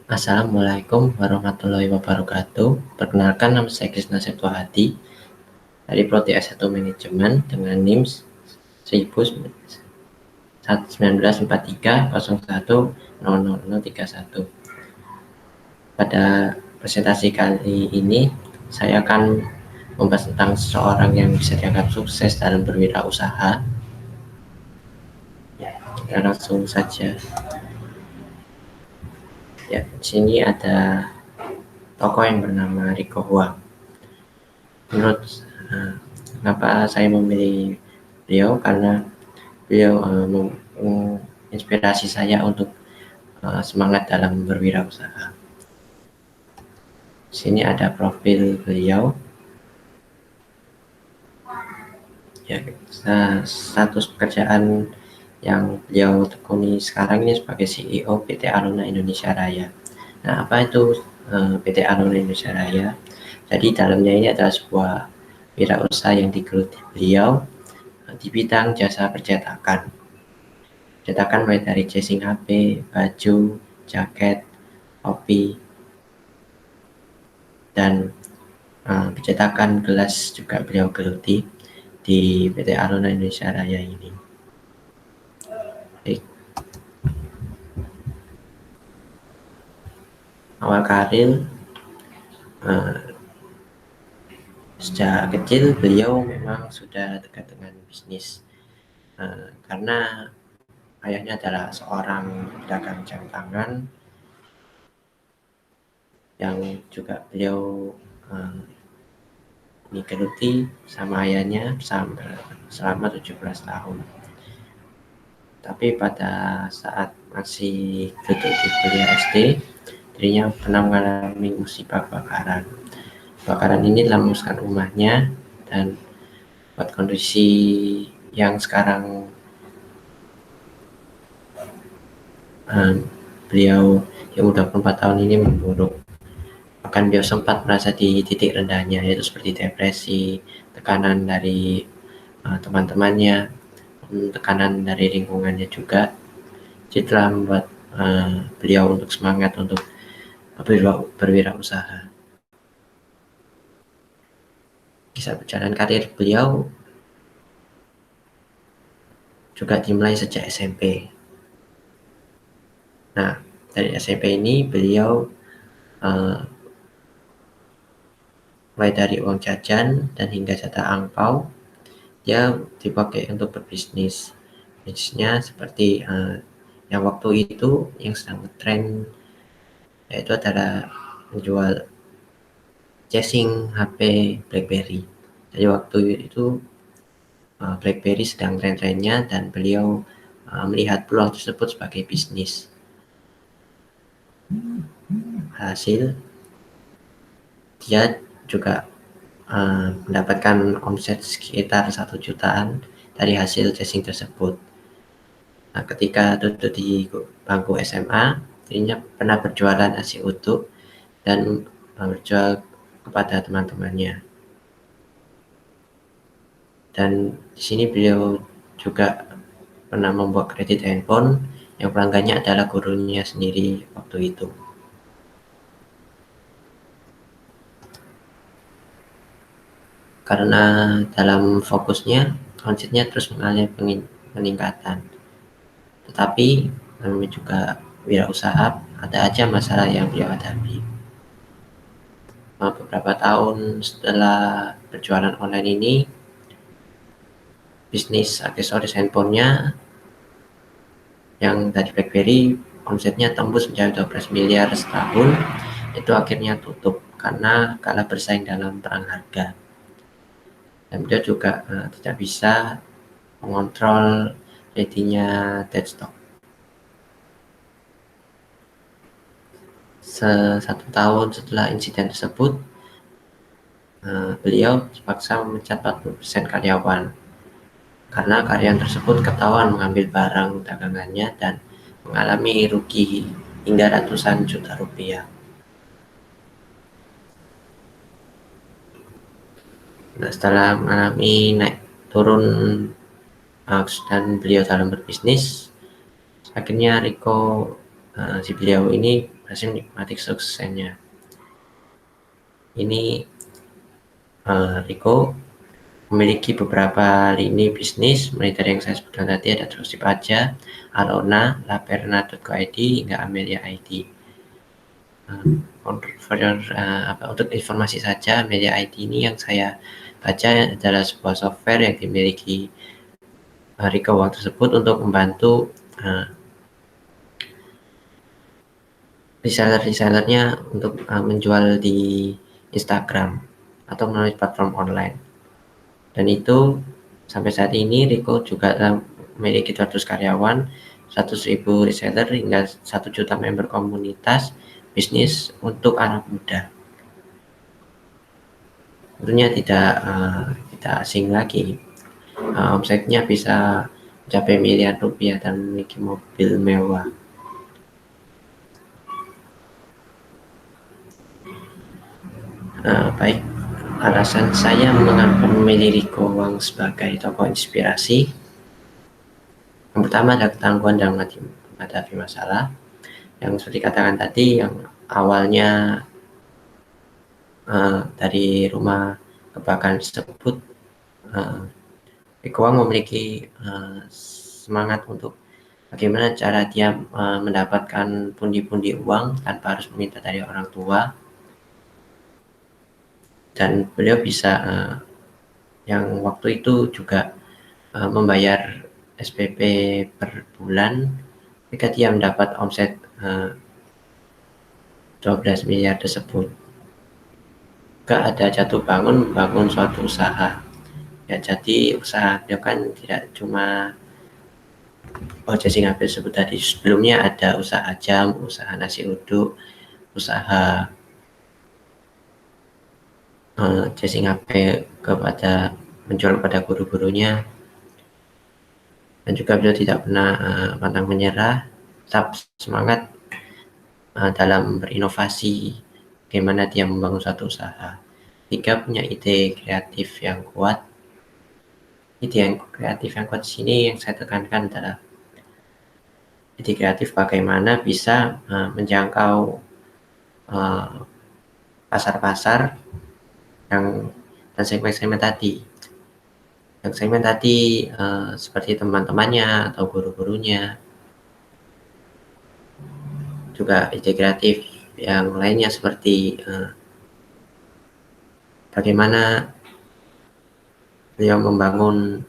Assalamualaikum warahmatullahi wabarakatuh. Perkenalkan, nama saya Krisna Septuhadi dari Prodi S1 Manajemen dengan NIM 1943010031. Pada presentasi kali ini, saya akan membahas tentang seseorang yang bisa dianggap sukses dalam berwirausaha. Ya, kita langsung saja. Ya, di sini ada tokoh yang bernama Rico Huang. Menurut kenapa saya memilih beliau, karena beliau menginspirasi saya untuk semangat dalam berwirausaha. Di sini ada profil beliau. Ya, status pekerjaan yang beliau tekuni sekarang ini sebagai CEO PT Aluna Indonesia Raya. Nah, apa itu PT Aluna Indonesia Raya? Jadi dalamnya ini adalah sebuah wirausaha yang digeluti beliau di bidang jasa percetakan. Percetakan mulai dari casing HP, baju, jaket, topi, dan percetakan gelas juga beliau geluti di PT Aluna Indonesia Raya ini. Baik. Awal karir, sejak kecil beliau memang sudah dekat dengan bisnis, karena ayahnya adalah seorang pedagang jam tangan yang juga beliau digeluti sama ayahnya selama 17 tahun. Tapi pada saat masih duduk di kuliah SD, dirinya pernah mengalami musibah kebakaran. Kebakaran ini telah menghanguskan rumahnya dan buat kondisi yang sekarang beliau yang udah 24 tahun ini memburuk. Bahkan beliau sempat merasa di titik rendahnya, yaitu seperti depresi, tekanan dari teman-temannya, tekanan dari lingkungannya juga. Jadi telah membuat beliau untuk semangat untuk berwirausaha. Kisah perjalanan karir beliau juga dimulai sejak SMP. Nah, dari SMP ini beliau mulai dari uang jajan dan hingga jatah angpau, dia dipakai untuk berbisnis. Bisnisnya seperti yang waktu itu yang sedang ngetren, yaitu adalah menjual casing HP BlackBerry. Jadi waktu itu BlackBerry sedang tren-trennya dan beliau melihat peluang tersebut sebagai bisnis. Hasil, dia juga mendapatkan omset sekitar 1 jutaan dari hasil casing tersebut. Nah, ketika duduk di bangku SMA, dirinya pernah berjualan nasi uduk dan berjual kepada teman-temannya. Dan di sini beliau juga pernah membuat kredit handphone yang pelanggannya adalah gurunya sendiri waktu itu. Karena dalam fokusnya, omsetnya terus mengalami peningkatan. Tetapi namanya juga wirausaha, ada aja masalah yang beliau hadapi. Beberapa tahun setelah berjualan online ini, bisnis aksesoris handphonenya yang dari BlackBerry omsetnya tembus mencapai 12 miliar setahun, itu akhirnya tutup karena kalah bersaing dalam perang harga. Dan beliau juga tidak bisa mengontrol jadinya dead stock. 1 tahun setelah insiden tersebut, beliau terpaksa memecat 40% karyawan karena karyawan tersebut ketahuan mengambil barang dagangannya dan mengalami rugi hingga ratusan juta rupiah. Nah, setelah mengalami naik turun dan beliau dalam berbisnis, akhirnya Rico si beliau ini berhasil menikmati suksesnya. Ini Riko memiliki beberapa lini bisnis, mulai dari yang saya sebutkan tadi ada dropship aja, Alona, Laperna.co.id hingga Amelia ID. Untuk informasi saja, Amelia ID ini yang saya baca adalah sebuah software yang dimiliki Riko Uang tersebut untuk membantu reseller-resellernya untuk menjual di Instagram atau melalui platform online. Dan itu sampai saat ini Riko juga memiliki 200 karyawan, 100.000 reseller hingga 1 juta member komunitas bisnis untuk anak muda. Tentunya tidak asing lagi, omsetnya bisa mencapai miliaran rupiah dan memiliki mobil mewah. Baik, alasan saya mengapa memilih Riko Uang sebagai tokoh inspirasi. Yang pertama adalah ketangguhan dalam menghadapi masalah. Yang seperti katakan tadi, yang awalnya dari rumah kebakaran tersebut, Riko Uang memiliki semangat untuk bagaimana cara dia mendapatkan pundi-pundi uang tanpa harus meminta dari orang tua. Dan beliau bisa yang waktu itu juga membayar SPP per bulan ketika dia mendapat omset 12 miliar tersebut. Juga ada jatuh bangun membangun suatu usaha. Ya, jadi usaha beliau kan tidak cuma Jessy Ngapil sebut tadi, sebelumnya ada usaha jam, usaha nasi uduk, usaha Jessy Ngapil kepada menjual pada guru-gurunya, dan juga beliau tidak pernah pantang menyerah, tetap semangat dalam berinovasi, bagaimana dia membangun suatu usaha. Tiga, punya ide kreatif yang kuat. Ide yang kreatif yang kuat di sini yang saya tekankan adalah ide kreatif bagaimana bisa menjangkau pasar-pasar yang dan segmen-segmen tadi. Yang segmen tadi seperti teman-temannya atau guru-gurunya. Juga ide kreatif yang lainnya seperti bagaimana beliau membangun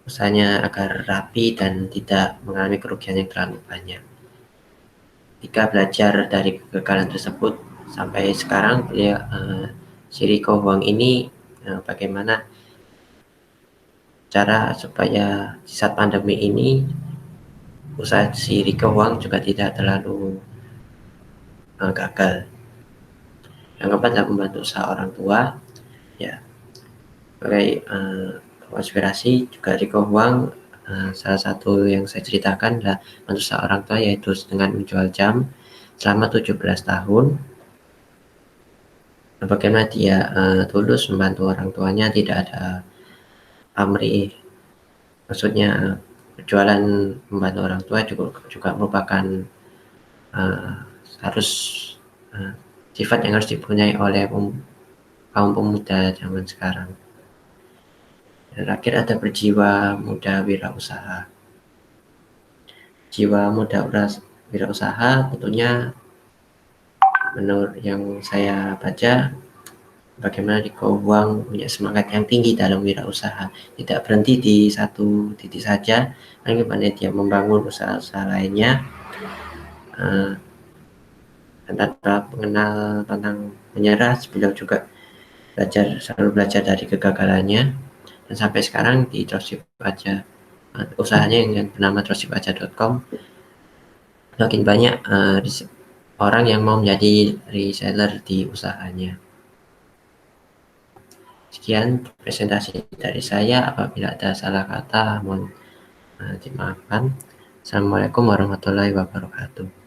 usahanya agar rapi dan tidak mengalami kerugian yang terlalu banyak. Jika belajar dari kegagalan tersebut sampai sekarang, beliau si Riko Uang ini bagaimana cara supaya di saat pandemi ini usaha si Riko Uang juga tidak terlalu gagal. Yang keempat adalah membantu usaha orang tua. Ya, sebagai konspirasi juga Riko Uang, salah satu yang saya ceritakan adalah membantu usaha orang tua, yaitu dengan menjual jam selama 17 tahun. Bagaimana dia tulus membantu orang tuanya, tidak ada pamrih. Maksudnya berjualan membantu orang tua juga merupakan harus sifat yang harus dipunyai oleh kaum pemuda zaman sekarang. Dan terakhir ada berjiwa muda wirausaha. Jiwa muda wirausaha tentunya menurut yang saya baca, bagaimana Riko Uang punya semangat yang tinggi dalam wirausaha, tidak berhenti di satu titik saja, bagaimana dia membangun usaha-usaha lainnya, dan tanpa mengenal tentang menyerah. Beliau juga selalu belajar dari kegagalannya, dan sampai sekarang di dropship aja, usahanya yang bernama dropshipaja.com, makin banyak orang yang mau menjadi reseller di usahanya. Sekian presentasi dari saya. Apabila ada salah kata, mohon dimaafkan. Assalamualaikum warahmatullahi wabarakatuh.